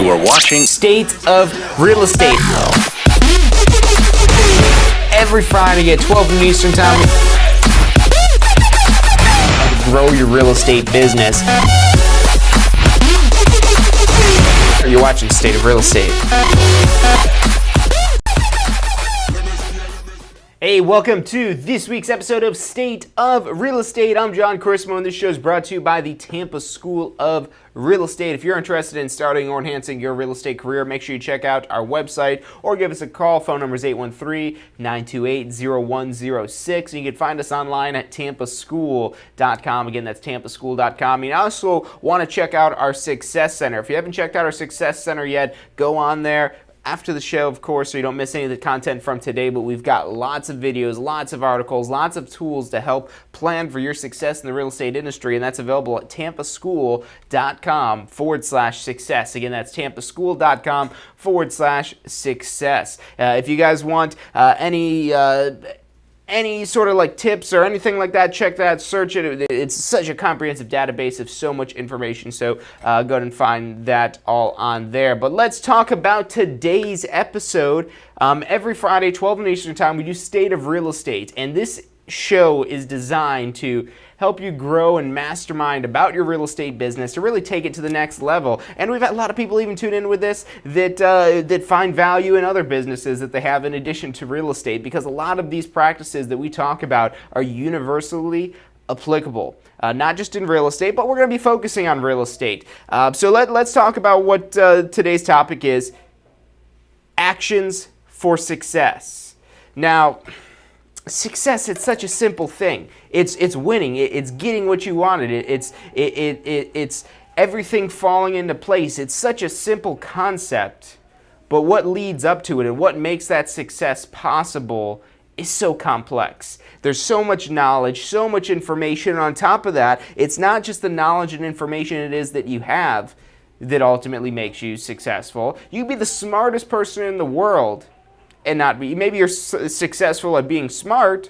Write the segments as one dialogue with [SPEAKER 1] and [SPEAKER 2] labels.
[SPEAKER 1] You are watching
[SPEAKER 2] State of Real Estate. Every Friday at 12 noon Eastern Time. Grow your real estate business. You're watching State of Real Estate. Hey, welcome to this week's episode of State of Real Estate. I'm John Chrismo, and this show is brought to you by the Tampa School of Real Estate. If you're interested in starting or enhancing your real estate career, make sure you check out our website or give us a call. Phone number is 813-928-0106. And you can find us online at tampaschool.com. Again, that's tampaschool.com. You also want to check out our Success Center. If you haven't checked out our Success Center yet, go on there after the show, of course, so you don't miss any of the content from today. But we've got lots of videos, lots of articles, lots of tools to help plan for your success in the real estate industry, and that's available at tampaschool.com/success. Again, that's tampaschool.com/success. If you guys want any sort of like tips or anything like that, check that, search it. It's such a comprehensive database of so much information, so go ahead and find that all on there. But let's talk about today's episode. Every Friday, 12 noon Eastern Time, we do State of Real Estate, and this show is designed to help you grow and mastermind about your real estate business, to really take it to the next level. And we've had a lot of people even tune in with this that find value in other businesses that they have in addition to real estate, because a lot of these practices that we talk about are universally applicable, not just in real estate, but we're going to be focusing on real estate. So let's talk about what today's topic is: actions for success. Now, success, it's such a simple thing. It's winning. It's getting what you wanted. It's everything falling into place. It's such a simple concept, but what leads up to it and what makes that success possible is so complex. There's so much knowledge, so much information. And on top of that, it's not just the knowledge and information it is that you have that ultimately makes you successful. You can be the smartest person in the world and not be. Maybe you're successful at being smart,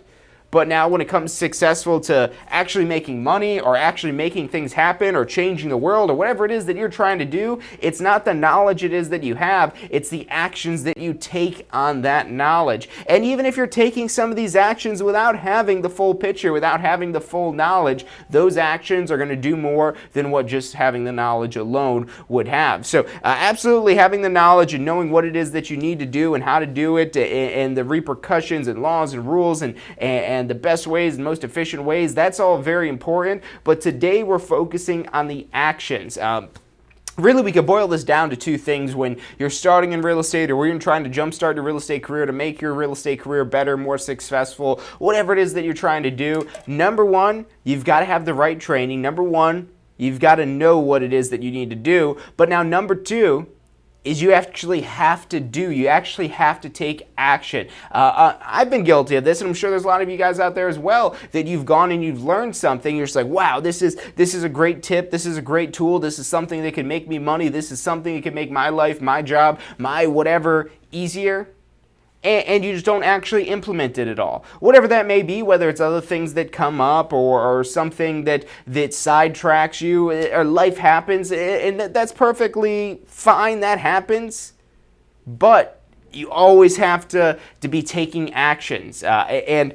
[SPEAKER 2] but now when it comes successful to actually making money or actually making things happen or changing the world or whatever it is that you're trying to do, it's not the knowledge it is that you have, it's the actions that you take on that knowledge. And even if you're taking some of these actions without having the full picture, without having the full knowledge, those actions are going to do more than what just having the knowledge alone would have. So absolutely having the knowledge and knowing what it is that you need to do and how to do it, and the repercussions and laws and rules and the best ways and most efficient ways, that's all very important. But today we're focusing on the actions. Really, we could boil this down to two things when you're starting in real estate or when you're trying to jumpstart your real estate career to make your real estate career better, more successful, whatever it is that you're trying to do. Number one, you've got to have the right training. Number one, you've got to know what it is that you need to do. But now number two is you actually have to do. You actually have to take action. I've been guilty of this, and I'm sure there's a lot of you guys out there as well that you've gone and you've learned something. You're just like, wow, this is a great tip. This is a great tool. This is something that can make me money. This is something that can make my life, my job, my whatever easier. And you just don't actually implement it at all. Whatever that may be, whether it's other things that come up or something that sidetracks you, or life happens, and that's perfectly fine, that happens. But you always have to be taking actions. And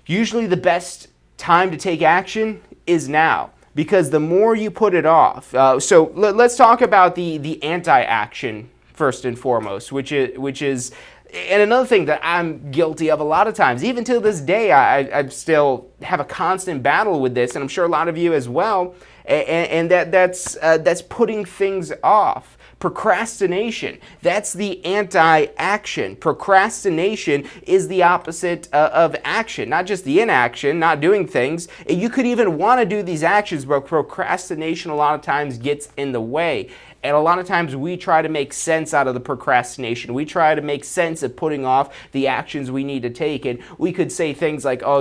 [SPEAKER 2] usually the best time to take action is now, because the more you put it off. So let's talk about the anti-action first and foremost, which is and another thing that I'm guilty of a lot of times, even to this day, I still have a constant battle with this, and I'm sure a lot of you as well, and that's putting things off. Procrastination, that's the anti-action. Procrastination is the opposite of action, not just the inaction, not doing things. You could even want to do these actions, but procrastination a lot of times gets in the way. And a lot of times we try to make sense out of the procrastination. We try to make sense of putting off the actions we need to take. And we could say things like, oh,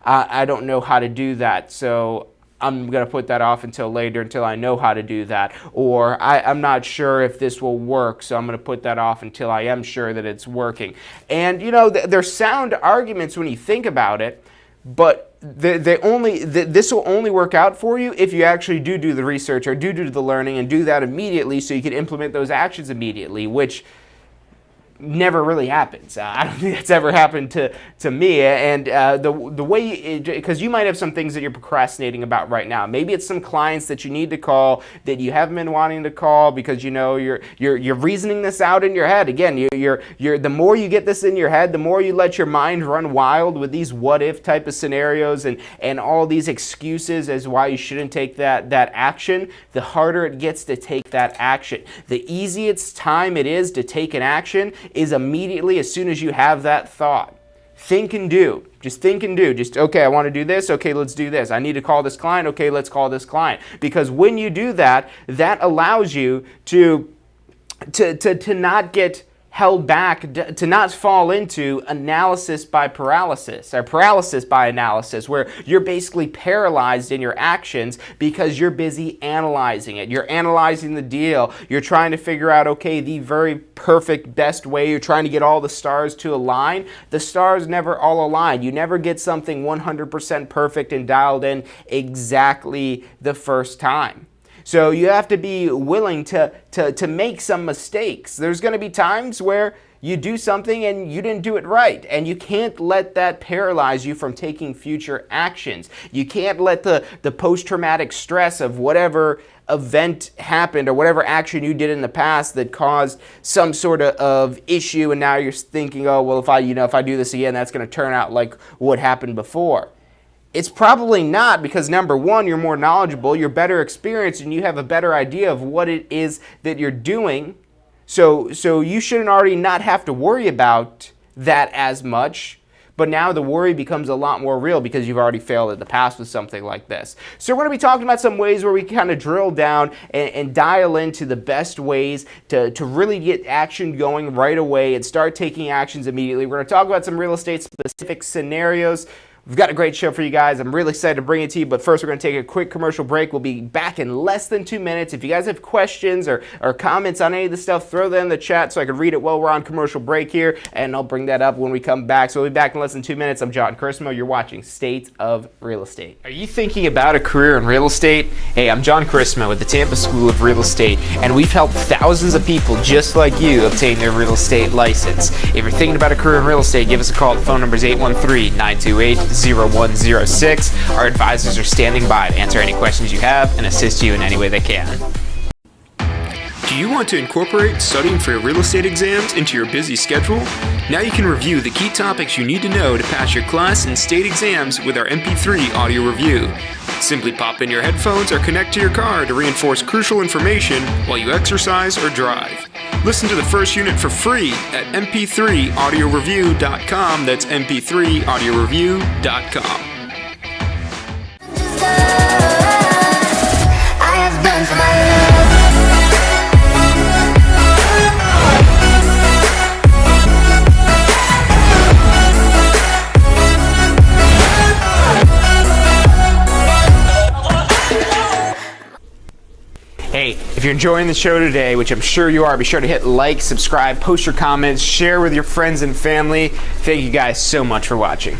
[SPEAKER 2] I don't know how to do that, so I'm going to put that off until later, until I know how to do that. Or I'm not sure if this will work, so I'm going to put that off until I am sure that it's working. And, they're sound arguments when you think about it, but this will only work out for you if you actually do the research or do the learning and do that immediately, so you can implement those actions immediately, which never really happens. I don't think that's ever happened to me. And the way, because you might have some things that you're procrastinating about right now. Maybe it's some clients that you need to call that you haven't been wanting to call because you're reasoning this out in your head. Again, you're the more you get this in your head, the more you let your mind run wild with these what if type of scenarios and all these excuses as why you shouldn't take that action, the harder it gets to take that action. The easiest time it is to take an action is immediately as soon as you have that thought. Think and do. Just think and do. Just, okay, I want to do this. Okay, let's do this. I need to call this client. Okay, let's call this client. Because when you do that, that allows you to not get held back, to not fall into analysis by paralysis or paralysis by analysis, where you're basically paralyzed in your actions because you're busy analyzing it. You're analyzing the deal. You're trying to figure out, okay, the very perfect best way. You're trying to get all the stars to align. The stars never all align. You never get something 100% perfect and dialed in exactly the first time. So you have to be willing to make some mistakes. There's going to be times where you do something and you didn't do it right, and you can't let that paralyze you from taking future actions. You can't let the post-traumatic stress of whatever event happened or whatever action you did in the past that caused some sort of issue, and now you're thinking, oh, well, if I do this again, that's going to turn out like what happened before. It's probably not, because number one, you're more knowledgeable, you're better experienced, and you have a better idea of what it is that you're doing. So you shouldn't already not have to worry about that as much. But now the worry becomes a lot more real because you've already failed in the past with something like this. So we're going to be talking about some ways where we kind of drill down and dial into the best ways to really get action going right away and start taking actions immediately. We're going to talk about some real estate specific scenarios. We've got a great show for you guys. I'm really excited to bring it to you, but first we're going to take a quick commercial break. We'll be back in less than 2 minutes. If you guys have questions or comments on any of this stuff, throw them in the chat so I can read it while we're on commercial break here, and I'll bring that up when we come back. So we'll be back in less than 2 minutes. I'm John Chrismo. You're watching State of Real Estate. Are you thinking about a career in real estate? Hey, I'm John Chrismo with the Tampa School of Real Estate, and we've helped thousands of people just like you obtain their real estate license. If you're thinking about a career in real estate, give us a call. The phone number is 813-928-0106. Our advisors are standing by to answer any questions you have and assist you in any way they can.
[SPEAKER 1] Do you want to incorporate studying for your real estate exams into your busy schedule? Now you can review the key topics you need to know to pass your class and state exams with our MP3 audio review. Simply pop in your headphones or connect to your car to reinforce crucial information while you exercise or drive. Listen to the first unit for free at mp3audioreview.com. That's mp3audioreview.com.
[SPEAKER 2] Hey, if you're enjoying the show today, which I'm sure you are, be sure to hit like, subscribe, post your comments, share with your friends and family. Thank you guys so much for watching.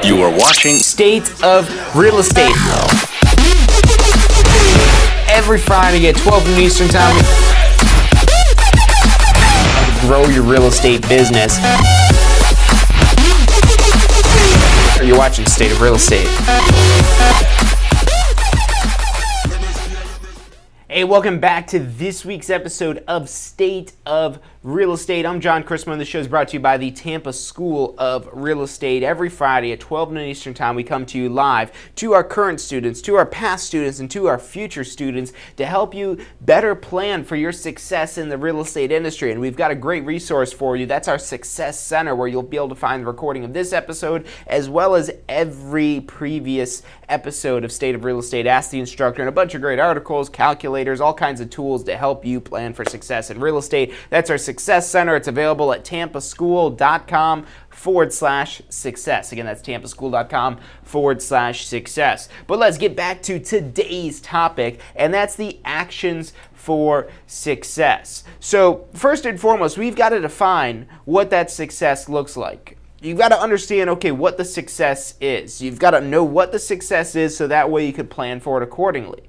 [SPEAKER 1] You are watching
[SPEAKER 2] State of Real Estate. Every Friday at 12 noon Eastern Time. Grow your real estate business. You're watching State of Real Estate. Hey, welcome back to this week's episode of State of Real Estate. I'm John Chrismo, and the show is brought to you by the Tampa School of Real Estate. Every Friday at 12 noon Eastern Time, we come to you live to our current students, to our past students, and to our future students to help you better plan for your success in the real estate industry. And we've got a great resource for you. That's our Success Center, where you'll be able to find the recording of this episode as well as every previous episode of State of Real Estate. Ask the Instructor, and a bunch of great articles, calculators, all kinds of tools to help you plan for success in real estate. That's our Success Center. It's available at tampaschool.com/success. Again, that's tampaschool.com/success. But let's get back to today's topic, and that's the actions for success. So first and foremost, we've got to define what that success looks like. You've got to understand, okay, what the success is. You've got to know what the success is so that way you can plan for it accordingly.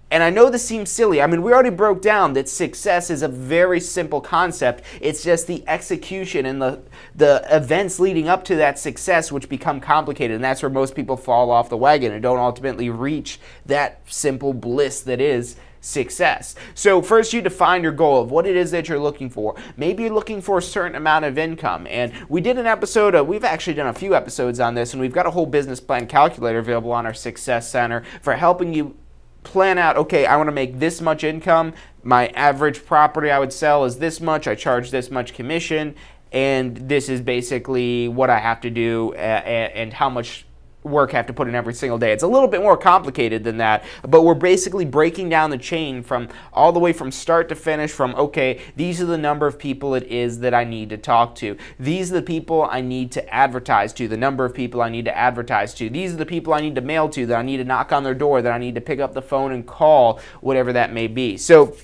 [SPEAKER 2] And I know this seems silly. I mean, we already broke down that success is a very simple concept. It's just the execution and the events leading up to that success which become complicated. And that's where most people fall off the wagon and don't ultimately reach that simple bliss that is success. So first you define your goal of what it is that you're looking for. Maybe you're looking for a certain amount of income. And we did an episode, we've actually done a few episodes on this, and we've got a whole business plan calculator available on our Success Center for helping you plan out, okay, I want to make this much income. My average property I would sell is this much. I charge this much commission. And this is basically what I have to do and how much work I have to put in every single day. It's a little bit more complicated than that, but we're basically breaking down the chain from all the way from start to finish from, okay, these are the number of people it is that I need to talk to. These are the people I need to advertise to, the number of people I need to advertise to. These are the people I need to mail to, that I need to knock on their door, that I need to pick up the phone and call, whatever that may be. So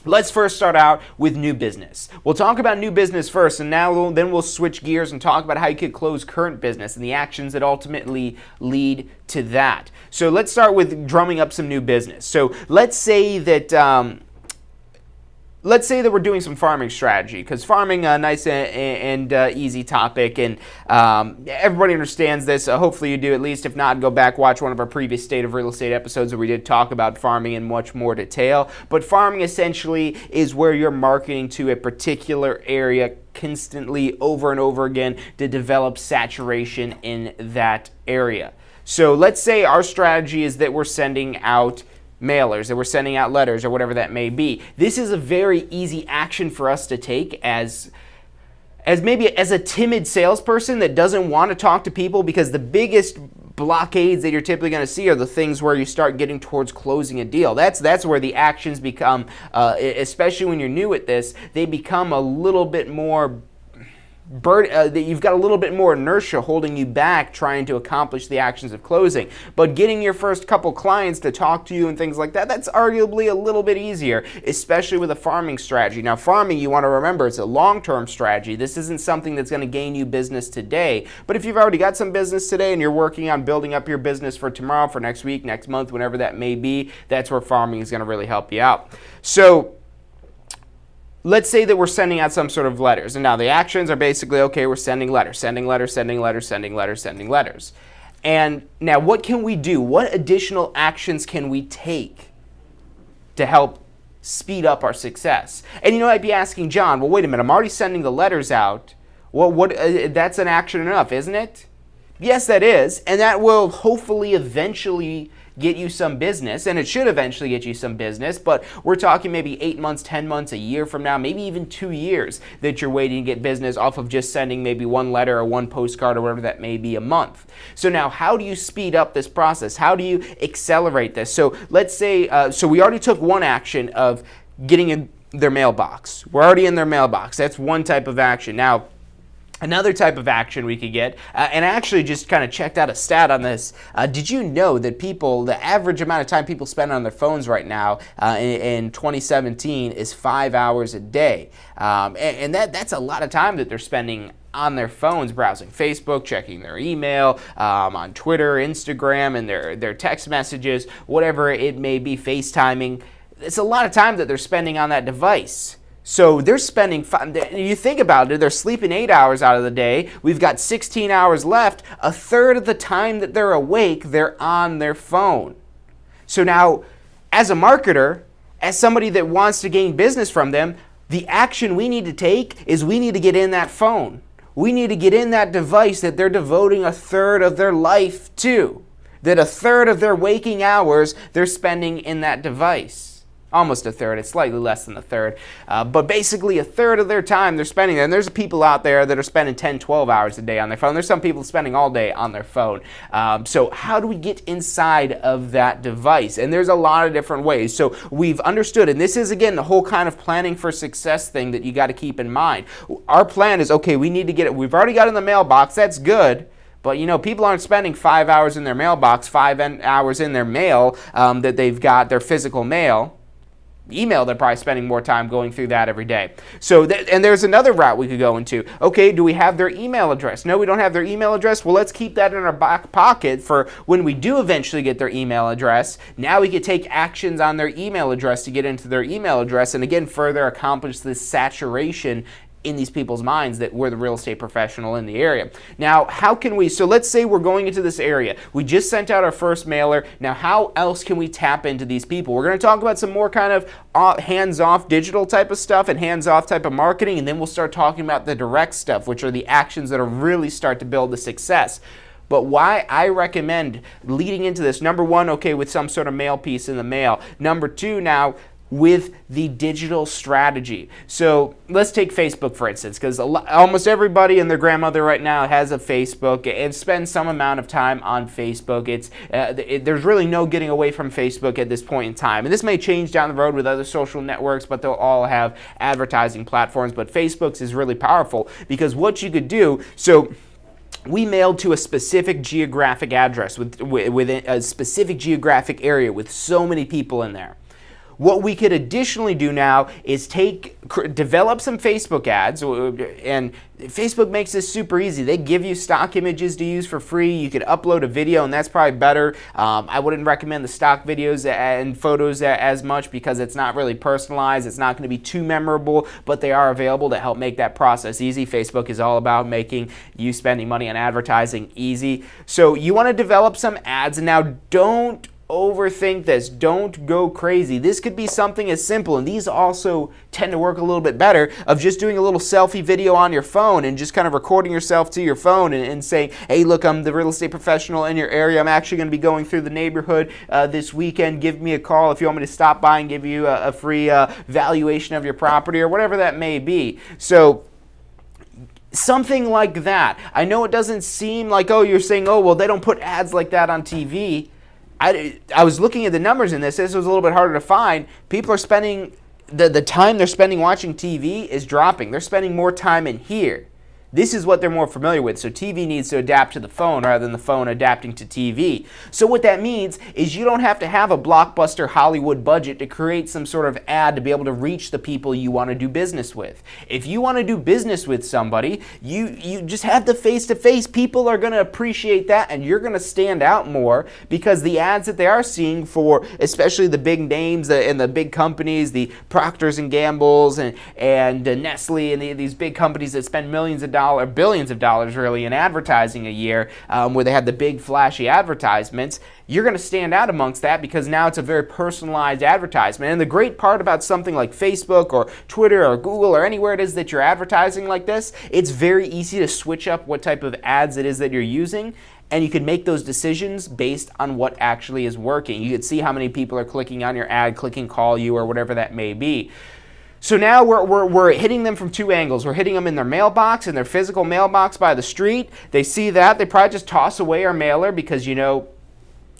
[SPEAKER 2] let's first start out with new business. We'll talk about new business first, and then we'll switch gears and talk about how you could close current business and the actions that ultimately lead to that. So let's start with drumming up some new business. So let's say that we're doing some farming strategy, because farming a nice and easy topic, and everybody understands this. Hopefully you do, at least. If not, go back, watch one of our previous State of Real Estate episodes where we did talk about farming in much more detail. But farming essentially is where you're marketing to a particular area constantly over and over again to develop saturation in that area. So let's say our strategy is that we're sending out mailers, that we're sending out letters, or whatever that may be. This is a very easy action for us to take as maybe as a timid salesperson that doesn't want to talk to people, because the biggest blockades that you're typically going to see are the things where you start getting towards closing a deal. That's where the actions become, especially when you're new at this, they become a little bit more you've got a little bit more inertia holding you back trying to accomplish the actions of closing. But getting your first couple clients to talk to you and things like that, that's arguably a little bit easier, especially with a farming strategy. Now, farming, you want to remember, it's a long-term strategy. This isn't something that's going to gain you business today. But if you've already got some business today and you're working on building up your business for tomorrow, for next week, next month, whenever that may be, that's where farming is going to really help you out. So let's say that we're sending out some sort of letters. And now the actions are basically, okay, we're sending letters, sending letters, sending letters, sending letters, sending letters. And now what can we do? What additional actions can we take to help speed up our success? And you might be asking, John, well, wait a minute, I'm already sending the letters out. That's an action enough, isn't it? Yes, that is. And that will hopefully eventually get you some business, and it should eventually get you some business, but we're talking maybe 8 months, 10 months, a year from now, maybe even 2 years that you're waiting to get business off of just sending maybe one letter or one postcard or whatever that may be a month. So now, how do you speed up this process? How do you accelerate this? So let's say, so we already took one action of getting in their mailbox. We're already in their mailbox. That's one type of action. Now, another type of action we could get, and I actually just kind of checked out a stat on this. Did you know that the average amount of time people spend on their phones right now in 2017 is 5 hours a day? And that's a lot of time that they're spending on their phones, browsing Facebook, checking their email, on Twitter, Instagram, and their text messages, whatever it may be, FaceTiming. It's a lot of time that they're spending on that device. So they're spending, you think about it, they're sleeping 8 hours out of the day. We've got 16 hours left. A third of the time that they're awake, they're on their phone. So now, as a marketer, as somebody that wants to gain business from them, the action we need to take is we need to get in that phone. We need to get in that device that they're devoting a third of their life to. That a third of their waking hours they're spending in that device. Almost a third, it's slightly less than a third, but basically a third of their time they're spending there. And there's people out there that are spending 10, 12 hours a day on their phone. There's some people spending all day on their phone. So how do we get inside of that device? And there's a lot of different ways. So we've understood, and this is again the whole kind of planning for success thing that you got to keep in mind. Our plan is, okay, we need to get it. We've already got it in the mailbox, that's good. But, people aren't spending 5 hours in their mailbox, 5 hours in their mail that they've got, their physical mail. email, they're probably spending more time going through that every day. So, and there's another route we could go into. Okay, do we have their email address? No, we don't have their email address. Well, let's keep that in our back pocket for when we do eventually get their email address. Now we could take actions on their email address to get into their email address and again further accomplish this saturation in these people's minds that we're the real estate professional in the area. Now, how can we, so let's say we're going into this area. We just sent out our first mailer. Now, how else can we tap into these people? We're going to talk about some more kind of hands-off digital type of stuff and hands-off type of marketing, and then we'll start talking about the direct stuff, which are the actions that will really start to build the success. But why I recommend leading into this, number one, okay, with some sort of mail piece in the mail. Number two, now, with the digital strategy. So let's take Facebook for instance, because almost everybody and their grandmother right now has a Facebook and spends some amount of time on Facebook. There's really no getting away from Facebook at this point in time. And this may change down the road with other social networks, but they'll all have advertising platforms. But Facebook's is really powerful because what you could do, so we mailed to a specific geographic address within a specific geographic area with so many people in there. What we could additionally do now is develop some Facebook ads, and Facebook makes this super easy. They give you stock images to use for free. You could upload a video, and that's probably better. I wouldn't recommend the stock videos and photos as much because it's not really personalized. It's not going to be too memorable, but they are available to help make that process easy. Facebook is all about making you spending money on advertising easy. So you want to develop some ads, and now don't overthink this. Don't go crazy. This could be something as simple, and these also tend to work a little bit better, of just doing a little selfie video on your phone and just kind of recording yourself to your phone and saying, hey, look, I'm the real estate professional in your area. I'm actually going to be going through the neighborhood this weekend. Give me a call if you want me to stop by and give you a free valuation of your property or whatever that may be. So something like that. I know it doesn't seem like, oh, you're saying, oh, well, they don't put ads like that on TV. I was looking at the numbers in this. This was a little bit harder to find. People are spending, the time they're spending watching TV is dropping. They're spending more time in here. This is what they're more familiar with. So TV needs to adapt to the phone rather than the phone adapting to TV. So what that means is you don't have to have a blockbuster Hollywood budget to create some sort of ad to be able to reach the people you want to do business with. If you want to do business with somebody, you just have the face-to-face. People are going to appreciate that, and you're going to stand out more because the ads that they are seeing for, especially the big names and the big companies, the Procters and Gambles and Nestle and these big companies that spend billions of dollars really in advertising a year, where they have the big flashy advertisements, you're going to stand out amongst that because now it's a very personalized advertisement. And the great part about something like Facebook or Twitter or Google or anywhere it is that you're advertising like this, it's very easy to switch up what type of ads it is that you're using, and you can make those decisions based on what actually is working. You can see how many people are clicking on your ad, clicking call you or whatever that may be. So now we're hitting them from two angles. We're hitting them in their mailbox, in their physical mailbox by the street. They see that. They probably just toss away our mailer because, you know,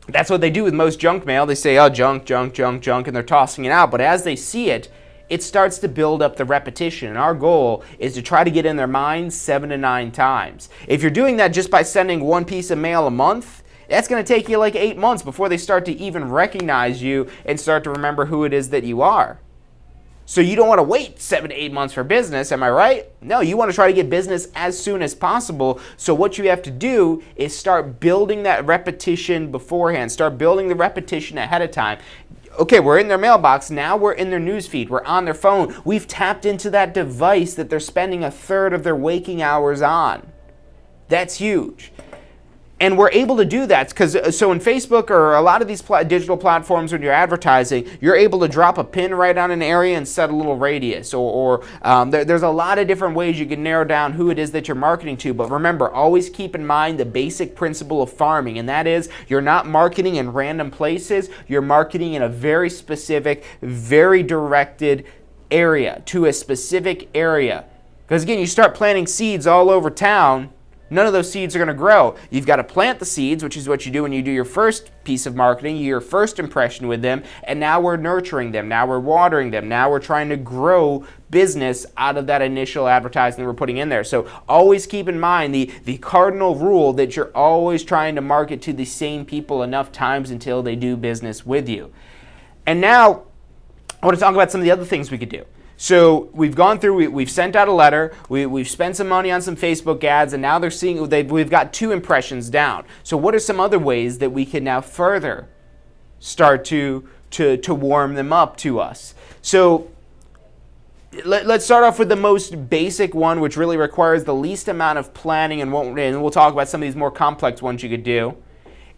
[SPEAKER 2] that's what they do with most junk mail. They say, oh, junk, junk, junk, junk, and they're tossing it out. But as they see it, it starts to build up the repetition. And our goal is to try to get in their minds 7 to 9 times. If you're doing that just by sending one piece of mail a month, that's going to take you like 8 months before they start to even recognize you and start to remember who it is that you are. So you don't want to wait 7 to 8 months for business, am I right? No, you want to try to get business as soon as possible. So what you have to do is start building that repetition beforehand. Start building the repetition ahead of time. Okay, we're in their mailbox. Now we're in their newsfeed. We're on their phone. We've tapped into that device that they're spending a third of their waking hours on. That's huge. And we're able to do that because so in Facebook or a lot of these digital platforms, when you're advertising, you're able to drop a pin right on an area and set a little radius. There's a lot of different ways you can narrow down who it is that you're marketing to. But remember, always keep in mind the basic principle of farming, and that is you're not marketing in random places. You're marketing in a very specific, very directed area to a specific area. Because again, you start planting seeds all over town, none of those seeds are going to grow. You've got to plant the seeds, which is what you do when you do your first piece of marketing, your first impression with them, and now we're nurturing them, now we're watering them, now we're trying to grow business out of that initial advertising that we're putting in there. So always keep in mind the cardinal rule that you're always trying to market to the same people enough times until they do business with you. And now, I want to talk about some of the other things we could do. So we've gone through, we've sent out a letter, we've spent some money on some Facebook ads, and now they're seeing, we've got 2 impressions down. So what are some other ways that we can now further start to warm them up to us? So let's start off with the most basic one, which really requires the least amount of planning, and we'll talk about some of these more complex ones you could do,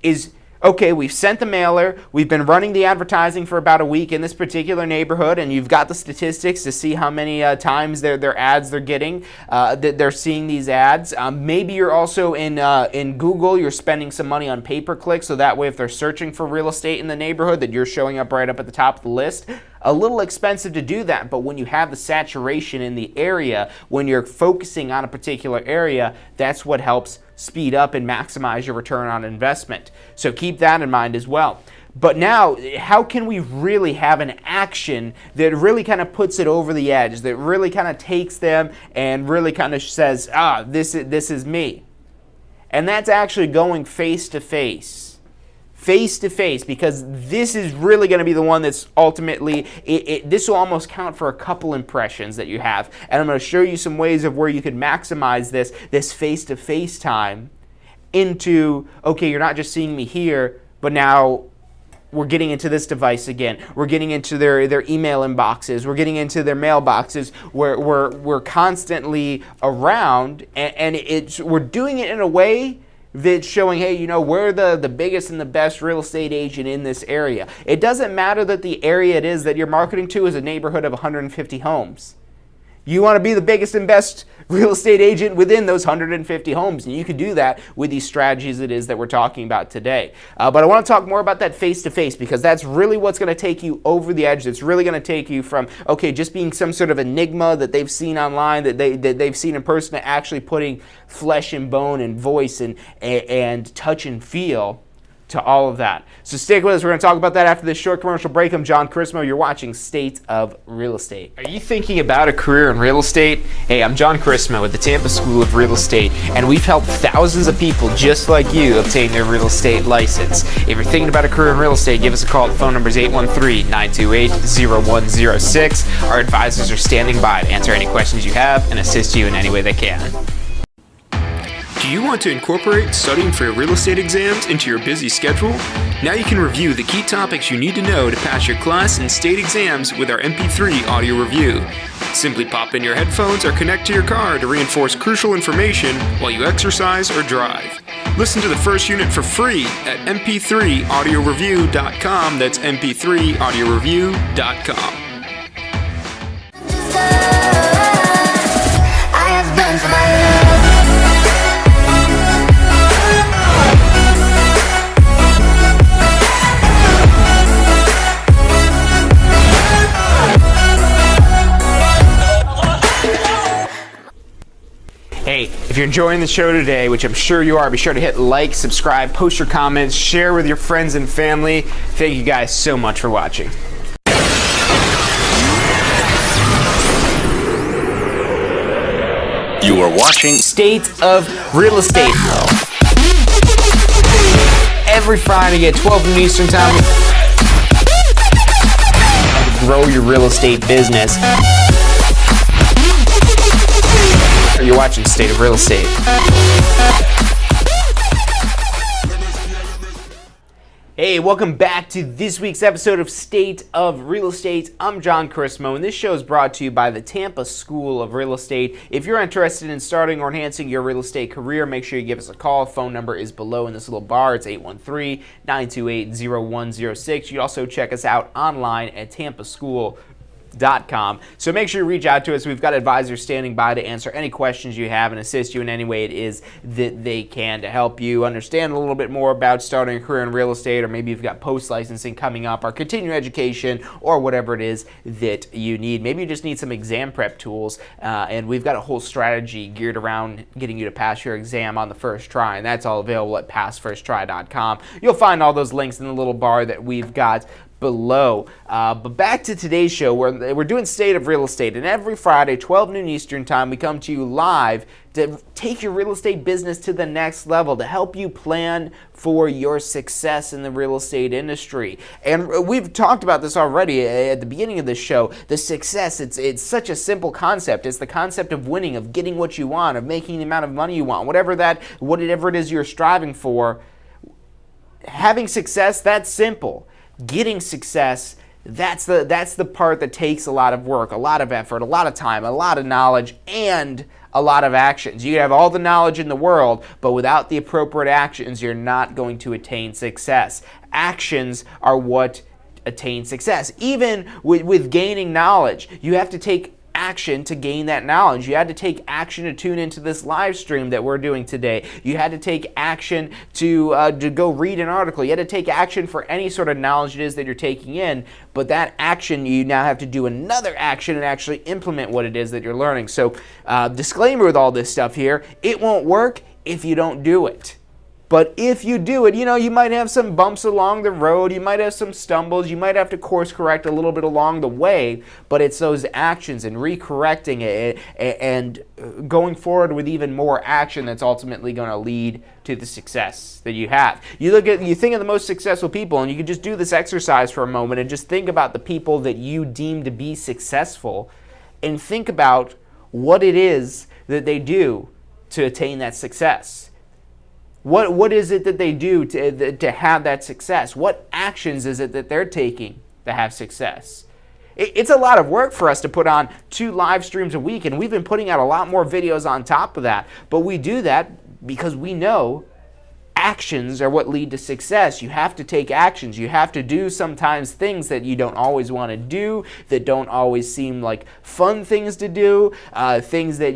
[SPEAKER 2] is, okay, we've sent the mailer, we've been running the advertising for about a week in this particular neighborhood, and you've got the statistics to see how many times their ads they're getting, that they're seeing these ads. Maybe you're also in Google, you're spending some money on pay-per-click, so that way if they're searching for real estate in the neighborhood, that you're showing up right up at the top of the list. A little expensive to do that, but when you have the saturation in the area, when you're focusing on a particular area, that's what helps speed up and maximize your return on investment. So keep that in mind as well. But now, how can we really have an action that really kind of puts it over the edge, that really kind of takes them and really kind of says, this is me? And that's actually going face to face. Face to face, because this is really going to be the one that's ultimately, this will almost count for a couple impressions that you have. And I'm going to show you some ways of where you can maximize this face-to-face time into, okay, you're not just seeing me here, but now we're getting into this device again. We're getting into their email inboxes. We're getting into their mailboxes. We're constantly around, and we're doing it in a way that's showing, hey, you know, we're the biggest and the best real estate agent in this area. It doesn't matter that the area it is that you're marketing to is a neighborhood of 150 homes. You want to be the biggest and best real estate agent within those 150 homes, and you can do that with these strategies it is that we're talking about today. But I want to talk more about that face-to-face, because that's really what's going to take you over the edge. It's really going to take you from, okay, just being some sort of enigma that they've seen online, that they've seen in person, to actually putting flesh and bone and voice and touch and feel to all of that. So stick with us. We're going to talk about that after this short commercial break. I'm John Crismo. You're watching State of Real Estate.
[SPEAKER 1] Are you thinking about a career in real estate? Hey, I'm John Crismo with the Tampa School of Real Estate, and we've helped thousands of people just like you obtain their real estate license. If you're thinking about a career in real estate, give us a call. The phone number is 813-928-0106. Our advisors are standing by to answer any questions you have and assist you in any way they can. Do you want to incorporate studying for your real estate exams into your busy schedule? Now you can review the key topics you need to know to pass your class and state exams with our MP3 audio review. Simply pop in your headphones or connect to your car to reinforce crucial information while you exercise or drive. Listen to the first unit for free at mp3audioreview.com. That's mp3audioreview.com.
[SPEAKER 3] I have done for my love.
[SPEAKER 2] Hey, if you're enjoying the show today, which I'm sure you are, be sure to hit like, subscribe, post your comments, share with your friends and family. Thank you guys so much for watching.
[SPEAKER 4] You are watching
[SPEAKER 2] State of Real Estate. Every Friday at 12 noon Eastern Time. Grow your real estate business. You're watching State of Real Estate. Hey, welcome back to this week's episode of State of Real Estate. I'm John Crismo, and this show is brought to you by the Tampa School of Real Estate. If you're interested in starting or enhancing your real estate career, make sure you give us a call. Phone number is below in this little bar. It's 813-928-0106. You can also check us out online at tampaschool.com. So make sure you reach out to us. We've got advisors standing by to answer any questions you have and assist you in any way it is that they can to help you understand a little bit more about starting a career in real estate, or maybe you've got post-licensing coming up, or continuing education, or whatever it is that you need. Maybe you just need some exam prep tools, and we've got a whole strategy geared around getting you to pass your exam on the first try, and that's all available at passfirsttry.com. You'll find all those links in the little bar that we've got below. But back to today's show, where we're doing State of Real Estate, and every Friday, 12 noon Eastern Time, we come to you live to take your real estate business to the next level, to help you plan for your success in the real estate industry. And we've talked about this already at the beginning of this show. The success, it's such a simple concept. It's the concept of winning, of getting what you want, of making the amount of money you want, whatever it is you're striving for. Having success, that's simple. Getting success, that's the part that takes a lot of work, a lot of effort, a lot of time, a lot of knowledge, and a lot of actions. You have all the knowledge in the world, but without the appropriate actions, you're not going to attain success. Actions are what attain success. Even with gaining knowledge, you have to take action to gain that knowledge. You had to take action to tune into this live stream that we're doing today. You had to take action to go read an article. You had to take action for any sort of knowledge it is that you're taking in, but that action, you now have to do another action and actually implement what it is that you're learning. So disclaimer with all this stuff here, it won't work if you don't do it. But if you do it, you might have some bumps along the road, you might have some stumbles, you might have to course correct a little bit along the way, but it's those actions and recorrecting it and going forward with even more action that's ultimately going to lead to the success that you have. You think of the most successful people, and you can just do this exercise for a moment and just think about the people that you deem to be successful and think about what it is that they do to attain that success. What is it that they do to have that success? What actions is it that they're taking to have success? It's a lot of work for us to put on 2 live streams a week, and we've been putting out a lot more videos on top of that. But we do that because we know actions are what lead to success. You have to take actions. You have to do sometimes things that you don't always want to do, that don't always seem like fun things to do, things that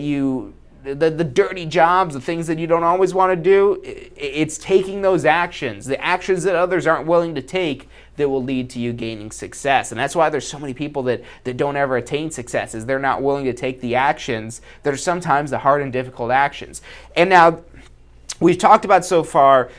[SPEAKER 2] the dirty jobs, the things that you don't always want to do. It's taking those actions, the actions that others aren't willing to take, that will lead to you gaining success. And that's why there's so many people that don't ever attain success, is they're not willing to take the actions that are sometimes the hard and difficult actions. And now, we've talked about so far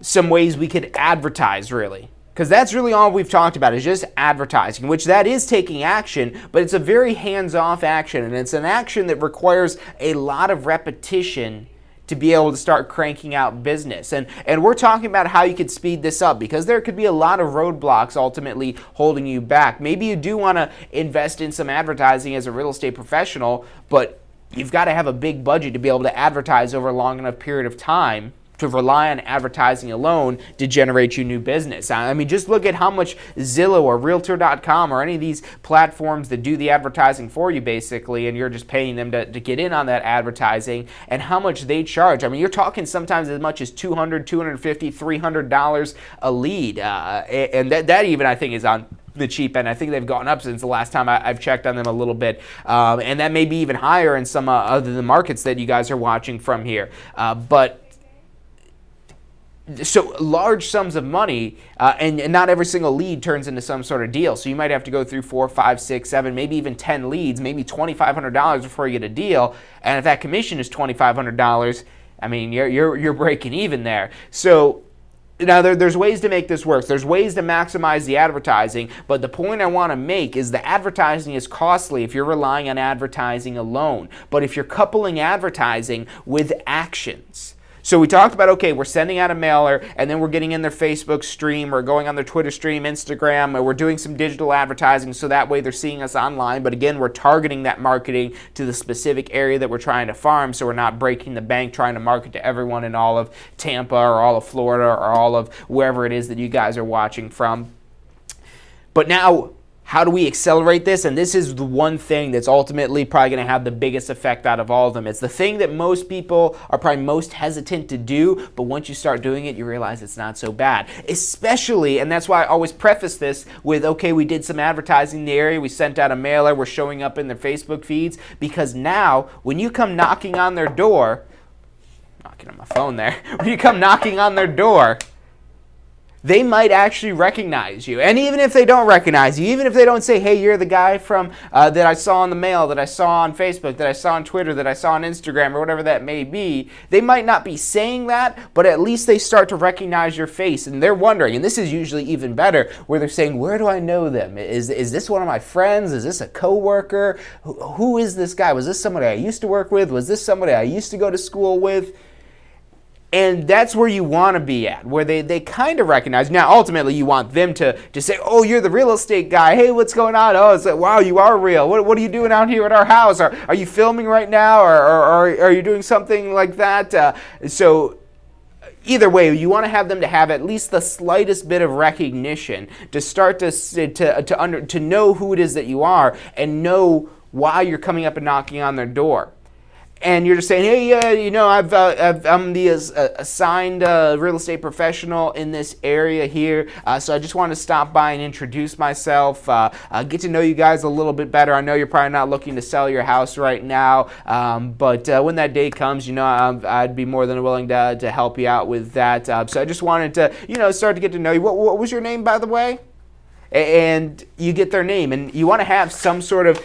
[SPEAKER 2] some ways we could advertise, really. Because that's really all we've talked about, is just advertising, which that is taking action, but it's a very hands-off action, and it's an action that requires a lot of repetition to be able to start cranking out business. And we're talking about how you could speed this up, because there could be a lot of roadblocks ultimately holding you back. Maybe you do want to invest in some advertising as a real estate professional, but you've got to have a big budget to be able to advertise over a long enough period of time to rely on advertising alone to generate you new business. I mean, just look at how much Zillow or Realtor.com or any of these platforms that do the advertising for you, basically, and you're just paying them to get in on that advertising, and how much they charge. I mean, you're talking sometimes as much as $200, $250, $300 a lead, and that even, I think, is on the cheap end. I think they've gone up since the last time I've checked on them a little bit, and that may be even higher in some other the markets that you guys are watching from here. So large sums of money, and not every single lead turns into some sort of deal. So you might have to go through 4, 5, 6, 7, maybe even 10 leads, maybe $2,500 before you get a deal. And if that commission is $2,500, I mean, you're breaking even there. So now there's ways to make this work. There's ways to maximize the advertising, but the point I want to make is the advertising is costly if you're relying on advertising alone. But if you're coupling advertising with actions, so we talked about, okay, we're sending out a mailer, and then we're getting in their Facebook stream, or going on their Twitter stream, Instagram, or we're doing some digital advertising so that way they're seeing us online. But again, we're targeting that marketing to the specific area that we're trying to farm, so we're not breaking the bank trying to market to everyone in all of Tampa or all of Florida or all of wherever it is that you guys are watching from. But now, how do we accelerate this? And this is the one thing that's ultimately probably going to have the biggest effect out of all of them. It's the thing that most people are probably most hesitant to do, but once you start doing it, you realize it's not so bad. Especially, and that's why I always preface this with, okay, we did some advertising in the area, we sent out a mailer, we're showing up in their Facebook feeds, because now, when you come knocking on their door, knocking on my phone there, when you come knocking on their door, they might actually recognize you. And even if they don't recognize you, even if they don't say, hey, you're the guy from that I saw in the mail, that I saw on Facebook, that I saw on Twitter, that I saw on Instagram, or whatever that may be, they might not be saying that, but at least they start to recognize your face. And they're wondering, and this is usually even better, where they're saying, where do I know them? Is this one of my friends? Is this a coworker? Who is this guy? Was this somebody I used to work with? Was this somebody I used to go to school with? And that's where you want to be at, where they kind of recognize. Now, ultimately, you want them to say, oh, you're the real estate guy. Hey, what's going on? Oh, it's like, wow, you are real. What are you doing out here at our house? Are you filming right now? Or are you doing something like that? So either way, you want to have them to have at least the slightest bit of recognition to start to know who it is that you are and know why you're coming up and knocking on their door. And you're just saying, hey, I'm the assigned real estate professional in this area here, so I just want to stop by and introduce myself, get to know you guys a little bit better. I know you're probably not looking to sell your house right now, but when that day comes, I'd be more than willing to help you out with that. So I just wanted to, start to get to know you. What was your name, by the way? And you get their name, and you want to have some sort of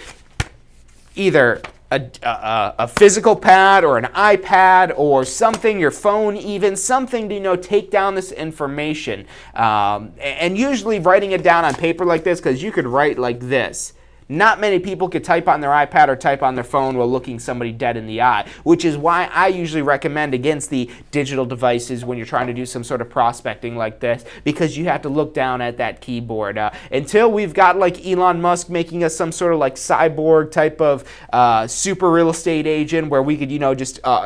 [SPEAKER 2] either a physical pad or an iPad or something, your phone even, something to take down this information. And usually writing it down on paper like this, because you could write like this. Not many people could type on their iPad or type on their phone while looking somebody dead in the eye, which is why I usually recommend against the digital devices when you're trying to do some sort of prospecting like this, because you have to look down at that keyboard. Until we've got like Elon Musk making us some sort of like cyborg type of super real estate agent where we could,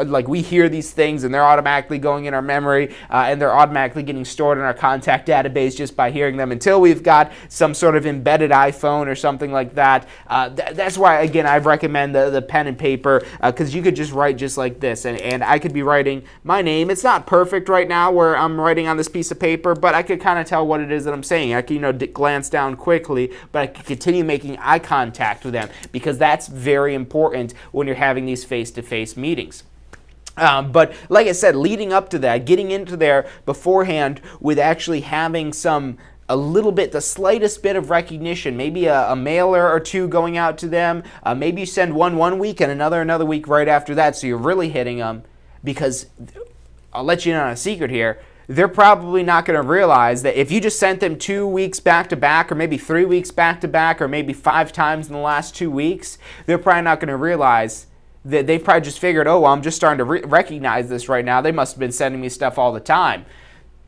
[SPEAKER 2] like we hear these things and they're automatically going in our memory and they're automatically getting stored in our contact database just by hearing them. Until we've got some sort of embedded iPhone or something like that. That's why, again, I recommend the pen and paper, because you could just write just like this, and I could be writing my name. It's not perfect right now where I'm writing on this piece of paper, but I could kind of tell what it is that I'm saying. I could, glance down quickly, but I could continue making eye contact with them, because that's very important when you're having these face-to-face meetings. But like I said, leading up to that, getting into there beforehand with actually having a little bit, the slightest bit of recognition, maybe a mailer or two going out to them. Maybe you send one week and another week right after that, so you're really hitting them, because I'll let you in on a secret here. They're probably not going to realize that if you just sent them 2 weeks back to back, or maybe 3 weeks back to back, or maybe 5 times in the last 2 weeks, they're probably not going to realize that they've probably just figured, oh, well, I'm just starting to recognize this right now. They must have been sending me stuff all the time.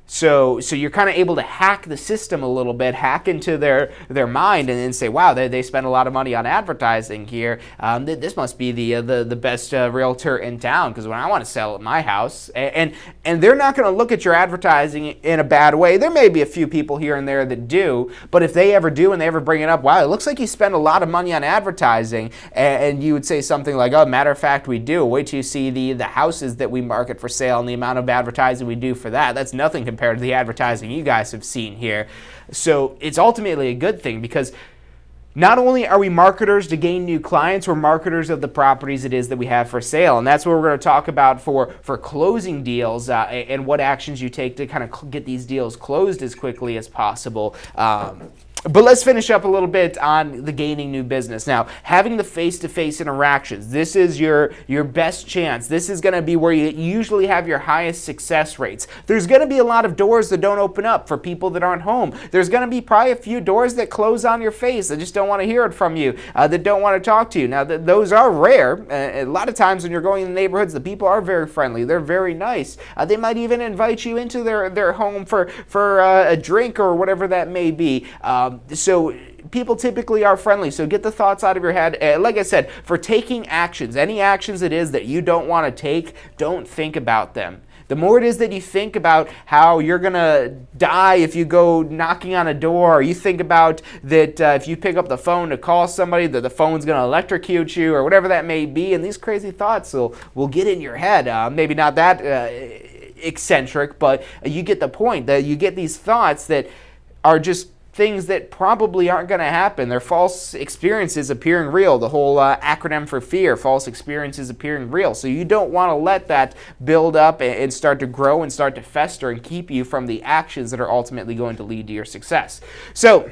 [SPEAKER 2] So you're kind of able to hack the system a little bit, hack into their mind, and then say, wow, they spend a lot of money on advertising here. This must be the best realtor in town, because when I want to sell at my house, and they're not going to look at your advertising in a bad way. There may be a few people here and there that do, but if they ever do and they ever bring it up, wow, it looks like you spend a lot of money on advertising, and you would say something like, oh, matter of fact, we do. Wait till you see the houses that we market for sale and the amount of advertising we do for that. That's nothing compared to the advertising you guys have seen here. So it's ultimately a good thing, because not only are we marketers to gain new clients, we're marketers of the properties it is that we have for sale. And that's what we're going to talk about for closing deals and what actions you take to kind of get these deals closed as quickly as possible. But let's finish up a little bit on the gaining new business. Now, having the face-to-face interactions, this is your best chance. This is going to be where you usually have your highest success rates. There's going to be a lot of doors that don't open up for people that aren't home. There's going to be probably a few doors that close on your face that just don't want to hear it from you, that don't want to talk to you. Now, those are rare. A lot of times when you're going in the neighborhoods, the people are very friendly. They're very nice. They might even invite you into their home for a drink or whatever that may be. So people typically are friendly, so get the thoughts out of your head. Like I said, for taking actions, any actions it is that you don't want to take, don't think about them. The more it is that you think about how you're going to die if you go knocking on a door, or you think about that if you pick up the phone to call somebody, that the phone's going to electrocute you, or whatever that may be, and these crazy thoughts will get in your head. Maybe not that eccentric, but you get the point, that you get these thoughts that are just things that probably aren't going to happen. They're false experiences appearing real. The whole acronym for fear, false experiences appearing real. So you don't want to let that build up and start to grow and start to fester and keep you from the actions that are ultimately going to lead to your success. So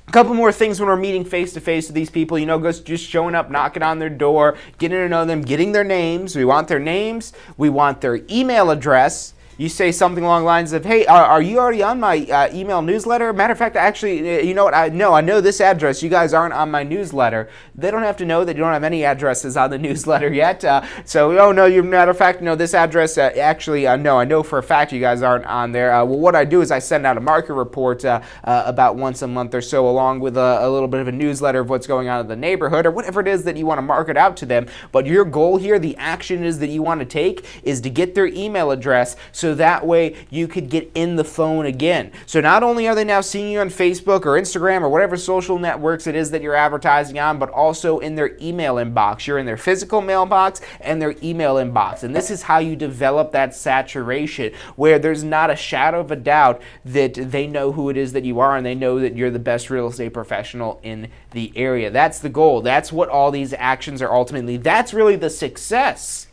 [SPEAKER 2] a couple more things when we're meeting face-to-face with these people, just showing up, knocking on their door, getting to know them, getting their names. We want their names. We want their email address. You say something along the lines of, hey, are you already on my email newsletter? Matter of fact, actually, you know what? I know this address. You guys aren't on my newsletter. They don't have to know that you don't have any addresses on the newsletter yet. Matter of fact, this address, no, I know for a fact you guys aren't on there. Well, what I do is I send out a market report about once a month or so, along with a little bit of a newsletter of what's going on in the neighborhood or whatever it is that you want to market out to them. But your goal here, the action is that you want to take, is to get their email address, so that way you could get in the phone again. So not only are they now seeing you on Facebook or Instagram or whatever social networks it is that you're advertising on, but also in their email inbox. You're in their physical mailbox and their email inbox. And this is how you develop that saturation, where there's not a shadow of a doubt that they know who it is that you are, and they know that you're the best real estate professional in the area. That's the goal. That's what all these actions are ultimately. That's really the success.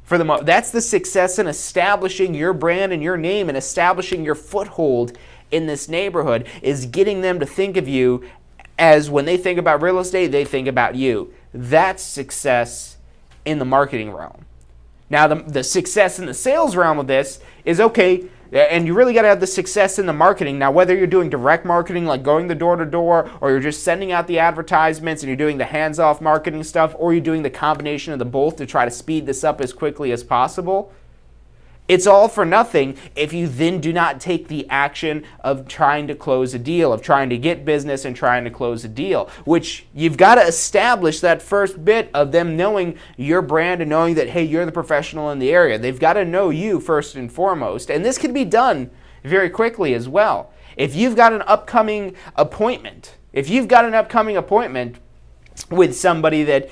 [SPEAKER 2] That's the success in establishing your brand and your name and establishing your foothold in this neighborhood, is getting them to think of you as, when they think about real estate, they think about you. That's success in the marketing realm. Now, the success in the sales realm of this is, okay, and you really got to have the success in the marketing. Now, whether you're doing direct marketing, like going the door to door, or you're just sending out the advertisements and you're doing the hands-off marketing stuff, or you're doing the combination of the both to try to speed this up as quickly as possible, it's all for nothing if you then do not take the action of trying to close a deal, of trying to get business and trying to close a deal, which you've got to establish that first bit of them knowing your brand and knowing that, hey, you're the professional in the area. They've got to know you first and foremost. And this can be done very quickly as well. If you've got an upcoming appointment with somebody that,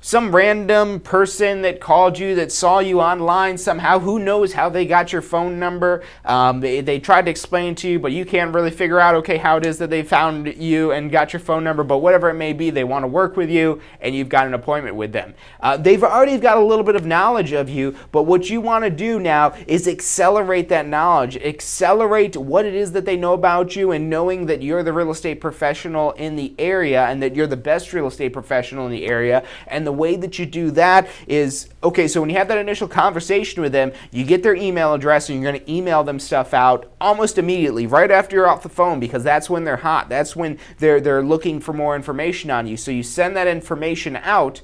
[SPEAKER 2] some random person that called you, that saw you online somehow, who knows how they got your phone number. They tried to explain to you, but you can't really figure out, okay, how it is that they found you and got your phone number. But whatever it may be, they want to work with you, and you've got an appointment with them. They've already got a little bit of knowledge of you, but what you want to do now is accelerate that knowledge. Accelerate what it is that they know about you, and knowing that you're the real estate professional in the area, and that you're the best real estate professional in the area. And the way that you do that is, okay, so when you have that initial conversation with them, you get their email address, and you're going to email them stuff out almost immediately, right after you're off the phone, because that's when they're hot. That's when they're looking for more information on you. So you send that information out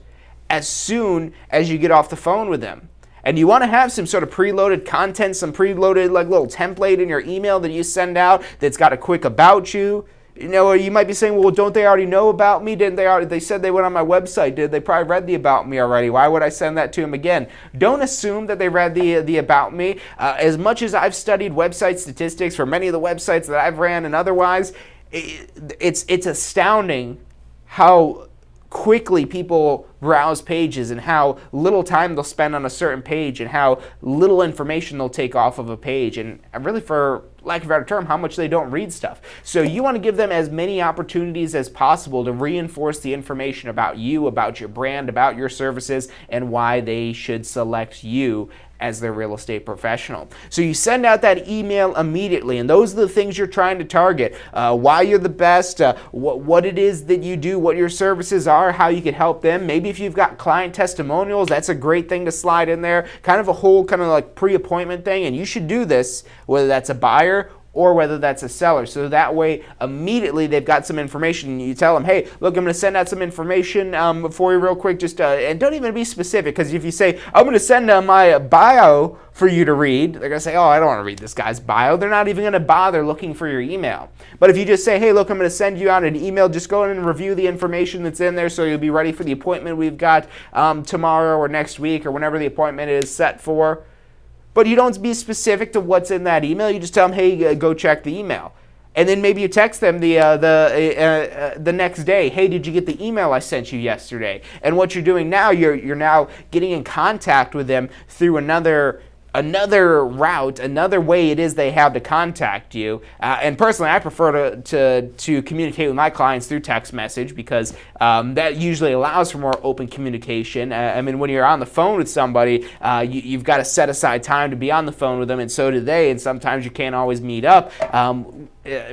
[SPEAKER 2] as soon as you get off the phone with them. And you want to have some sort of preloaded content, some preloaded like little template in your email that you send out that's got a quick about you. You might be saying, well, don't they already know about me? They said they went on my website. They probably read the about me already. Why would I send that to them again? Don't assume that they read the about me. As much as I've studied website statistics for many of the websites that I've ran and otherwise, it's astounding how quickly people browse pages, and how little time they'll spend on a certain page, and how little information they'll take off of a page, and really, for lack of a better term, how much they don't read stuff. So you want to give them as many opportunities as possible to reinforce the information about you, about your brand, about your services, and why they should select you as their real estate professional. So you send out that email immediately, and those are the things you're trying to target. Why you're the best, what it is that you do, what your services are, how you can help them. Maybe if you've got client testimonials, that's a great thing to slide in there. Kind of a whole kind of like pre-appointment thing, and you should do this whether that's a buyer or whether that's a seller. So that way, immediately they've got some information, and you tell them, hey, look, I'm going to send out some information for you real quick, and don't even be specific, because if you say, I'm going to send my bio for you to read, they're going to say, oh, I don't want to read this guy's bio. They're not even going to bother looking for your email. But if you just say, hey, look, I'm going to send you out an email, just go in and review the information that's in there so you'll be ready for the appointment we've got tomorrow or next week or whenever the appointment is set for. But you don't be specific to what's in that email. You just tell them, hey, go check the email. And then maybe you text them the next day, hey, did you get the email I sent you yesterday? And what you're doing now, you're now getting in contact with them through another another route, another way it is they have to contact you. And personally, I prefer to communicate with my clients through text message because that usually allows for more open communication. I mean, when you're on the phone with somebody, you've got to set aside time to be on the phone with them, and so do they, and sometimes you can't always meet up.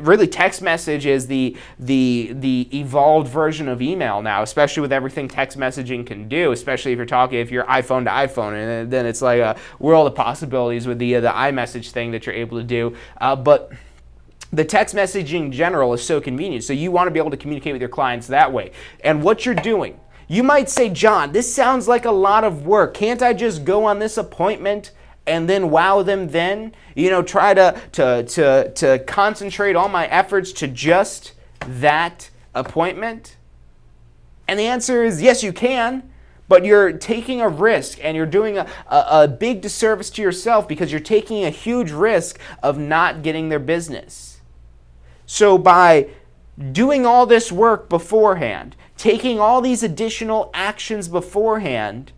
[SPEAKER 2] Really, text message is the evolved version of email now, especially with everything text messaging can do, especially if you're iPhone to iPhone, and then it's like a world of possibilities with the iMessage thing that you're able to do. But the text messaging in general is so convenient, so you want to be able to communicate with your clients that way. And what you're doing, you might say, John, this sounds like a lot of work. Can't I just go on this appointment and then wow them then? Try to concentrate all my efforts to just that appointment? And the answer is yes, you can, but you're taking a risk and you're doing a big disservice to yourself because you're taking a huge risk of not getting their business. So by doing all this work beforehand, taking all these additional actions beforehand,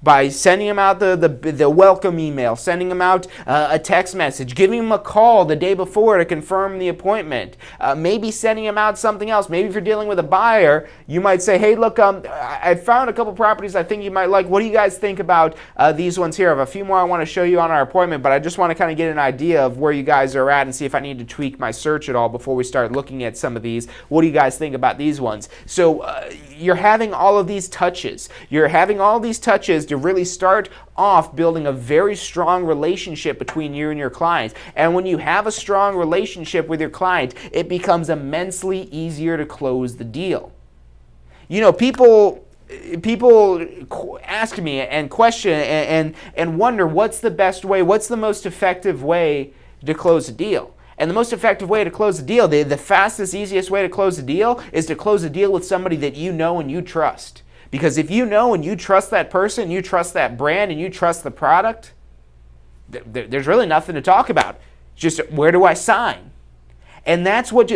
[SPEAKER 2] by sending them out the welcome email, sending them out a text message, giving them a call the day before to confirm the appointment, maybe sending them out something else. Maybe if you're dealing with a buyer, you might say, hey, look, I found a couple properties I think you might like. What do you guys think about these ones here? I have a few more I want to show you on our appointment, but I just want to kind of get an idea of where you guys are at and see if I need to tweak my search at all before we start looking at some of these. What do you guys think about these ones? So you're having all of these touches. You're having all these touches to really start off building a very strong relationship between you and your client. And when you have a strong relationship with your client, it becomes immensely easier to close the deal. People ask me and question and wonder what's the best way, what's the most effective way to close a deal. And the most effective way to close a deal, the fastest, easiest way to close a deal is to close a deal with somebody that you know and you trust. Because if you know and you trust that person, you trust that brand, and you trust the product, there's really nothing to talk about. It's just, where do I sign? And that's what